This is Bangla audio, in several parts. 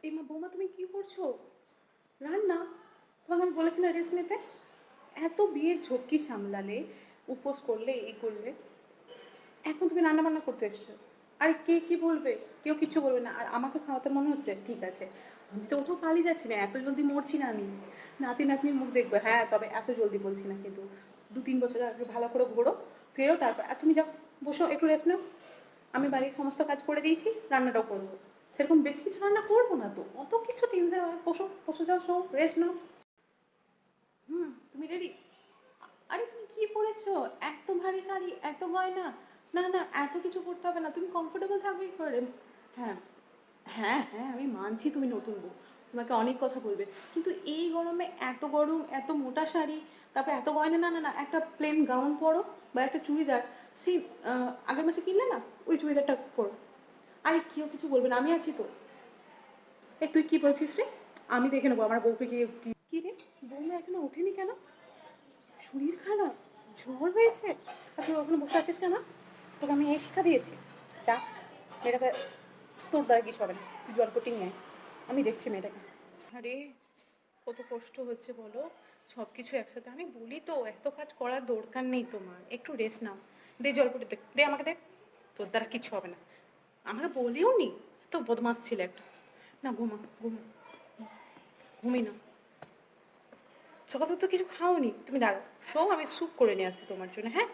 এই মা বৌমা তুমি কি করছো? রান্না? তোমাকে আমি বলেছি না রেস্ট নিতে? এত বিয়ের ঝক্কি সামলালে, উপোস করলে, এই করলে, এখন তুমি রান্না বান্না করতে এসছো। আরে কে কি বলবে? কেউ কিছু বলবে না। আর আমাকে খাওয়াতে মনে হচ্ছে ঠিক আছে, আমি তো ওঠো পালিয়ে যাচ্ছি না, এত জলদি মরছি না আমি। নাতি নাতনির মুখ দেখবে, হ্যাঁ, তবে এত জলদি বলছি না, কিন্তু 2-3 বছর আগে ভালো করে ঘোরো, ফেরো, তারপর আর তুমি যাও, বসো একটু রেস্ট নাও। আমি বাড়ির সমস্ত কাজ করে দিয়েছি, রান্নাটাও করবো। সেরকম বেশি কিছু রান্না করবো না তো, অত কিছু টেনশন হয়। বসো, বসে যাও, সব রেস্ট নাও। তুমি রেডি? আরে তুমি কি পরেছো? এত ভারী শাড়ি, এত গয়না। না না, এত কিছু পরতে হবে না, তুমি কমফোর্টেবল থাকবে কি করে? হ্যাঁ, হ্যাঁ, হ্যাঁ, আমি মানছি তুমি নতুন বউ, তোমাকে অনেক কথা বলবে, কিন্তু এই গরমে এত গরম, এত মোটা শাড়ি, তারপর এত গয়না, না না না, একটা প্লেন গাউন পরো, বা একটা চুড়িদার, সেই আগের মাসে কিনলে না, ওই চুড়িদারটা পরো। আরে কেউ কিছু বলবে না, আমি আছি তো। এ তুই কি বলছিস রে? আমি দেখে নেবো আমার বউকে গিয়ে। কি রে, বৌমা এখনো ওঠেনি কেন? শরীর খারাপ? জ্বর হয়েছে? আর তুই ওখানে বসে আছিস কেন? তোকে আমি এই শিক্ষা দিয়েছি? যা, মেয়েটাকে, তোর দ্বারা কিছু হবে না, তুই জল পটিং নেয়, আমি দেখছি মেয়েটাকে। আরে কত কষ্ট হচ্ছে বলো, সব কিছু একসাথে। আমি বলি তো এত কাজ করার দরকার নেই তোমার, একটু রেস্ট নাও। দে জল পটি, দে দে আমাকে দে। তোর দ্বারা কিছু হবে না, আমাকে বলেও নি। তো বদমাস ছিল একটা। না ঘুমা, ঘুমা, ঘুমি না। সকাল থেকে তো কিছু খাওনি তুমি, দাঁড়াও, শো, আমি স্যুপ করে নিয়ে আসছি তোমার জন্য, হ্যাঁ।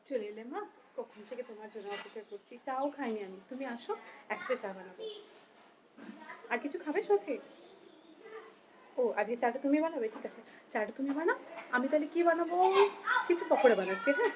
চলে এলে মা, কখন থেকে তোমার জন্য অপেক্ষা করছি, চাও খাইনি আমি, তুমি আসো, একসাথে চা বানাবো। আর কিছু খাবে সাথে? ও আজকে চাটা তুমি বানাবে, ঠিক আছে, চাটা তুমি বানাও। আমি তাহলে কি বানাবো, কিছু পকোড়া বানাচ্ছি, হ্যাঁ।